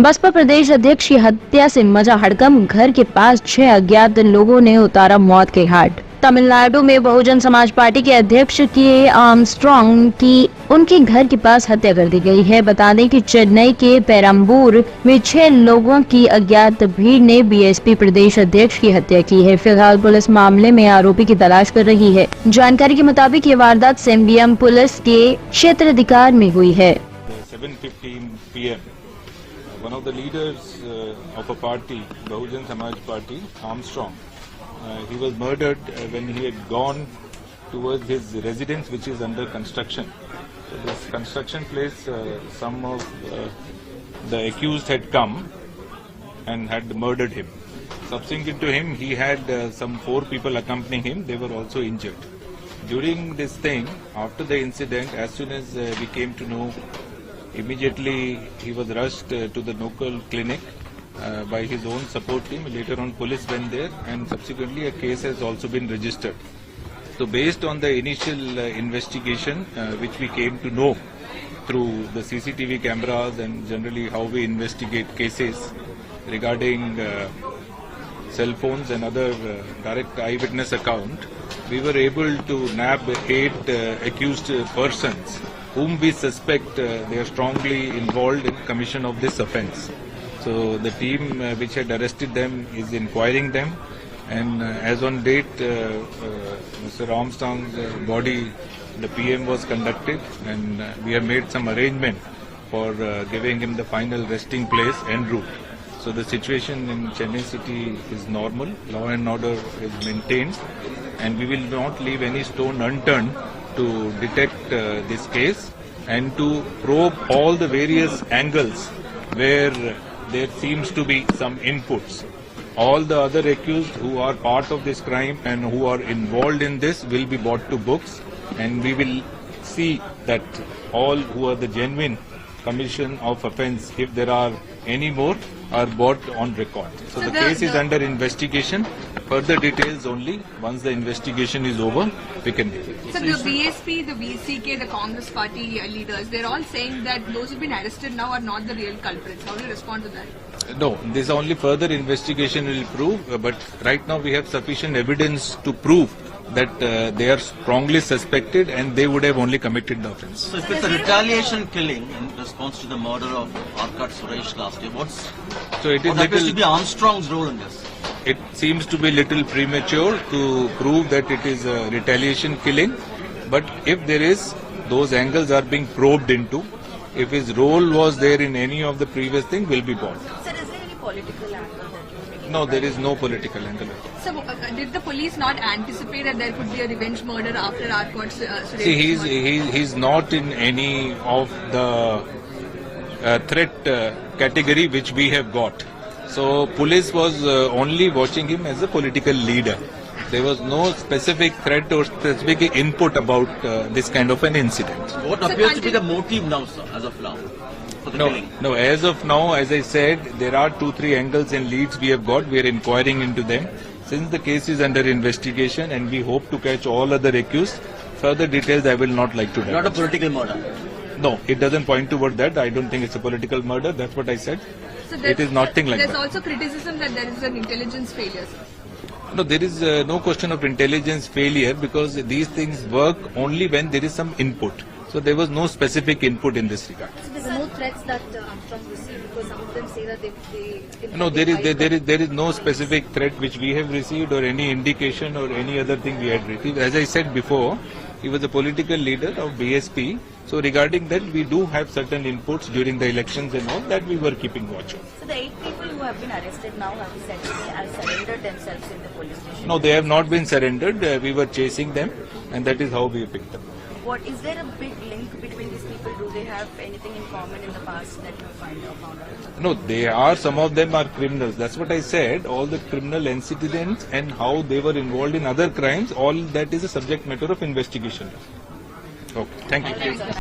बसपा प्रदेश अध्यक्ष की हत्या से मचा हड़कंप, घर के पास 6 अज्ञात लोगों ने उतारा मौत के घाट। तमिलनाडु में बहुजन समाज पार्टी के अध्यक्ष के आर्मस्ट्रांग की उनके घर के पास हत्या कर दी गई है। बता दें कि चेन्नई के पेरम्बूर में 6 लोगों की अज्ञात भीड़ ने बीएसपी प्रदेश अध्यक्ष की हत्या की है। फिलहाल पुलिस मामले में आरोपी की तलाश कर रही है। जानकारी के मुताबिक ये वारदात सेम्बियम पुलिस के क्षेत्राधिकार में हुई है। 7:15 PM. One of the leaders of a party, Bahujan Samaj Party, Armstrong, he was murdered when he had gone towards his residence, which is under construction. So this construction place, some of the accused had come and had murdered him. Subsequent to him, he had some 4 people accompanying him. They were also injured. During this thing, after the incident, as soon as we came to know, immediately he was rushed to the local clinic by his own support team. Later on police went there and subsequently a case has also been registered. So based on the initial investigation which we came to know through the CCTV cameras and generally how we investigate cases regarding cell phones and other direct eyewitness account, we were able to nab 8 accused persons whom we suspect they are strongly involved in commission of this offence. So the team which had arrested them is inquiring them, and as on date Mr. Armstrong's body, the PM was conducted, and we have made some arrangement for giving him the final resting place en route. So the situation in Chennai city is normal, law and order is maintained, and we will not leave any stone unturned to detect this case and to probe all the various angles where there seems to be some inputs. All the other accused who are part of this crime and who are involved in this will be brought to books, and we will see that all who are the genuine commission of offence, if there are any more, are brought on record. So the case is under investigation. Further details only once the investigation is over we can give it. So the BSP, the VCK, the Congress party leaders, they're all saying that those who've been arrested now are not the real culprits. How do you respond to that? No, this only further investigation will prove, but right now we have sufficient evidence to prove that they are strongly suspected and they would have only committed the offence. So if it's a retaliation killing in response to the murder of Arkat Suresh last year, what happens to be Armstrong's role in this? It seems to be little premature to prove that it is a retaliation killing, but if there is, those angles are being probed into. If his role was there in any of the previous thing, will be brought. Sir, is there any political angle that you're making? No, there is no political angle. So did the police not anticipate that there could be a revenge murder after Arkat Suresh? See, he's not in any of the threat category which we have got. So police was only watching him as a political leader. There was no specific threat or specific input about this kind of an incident. What appears to be the motive now, sir, as of now? For the killing? No, as of now, as I said, there are 2-3 angles and leads we have got. We are inquiring into them. Since the case is under investigation and we hope to catch all other accused, further details I will not like to divulge. Not a political murder? No, it doesn't point toward that. I don't think it's a political murder. That's what I said. So it is nothing like that. There's also criticism that there is an intelligence failure, sir. No, there is no question of intelligence failure because these things work only when there is some input. So there was no specific input in this regard. So there were no threats that Armstrong received because some of them say that they No, there is no specific threat which we have received or any indication or any other thing we had received. As I said before, he was a political leader of BSP. So regarding that, we do have certain inputs during the elections and all that we were keeping watch of. So the 8 people who have been arrested now have surrendered themselves in the police station? No, they have not been surrendered. We were chasing them and that is how we picked them. What is there a big link between these people? Do they have anything in common in the past that you found out? No, some of them are criminals. That's what I said. All the criminal antecedents and how they were involved in other crimes, all that is a subject matter of investigation. Okay, thank you.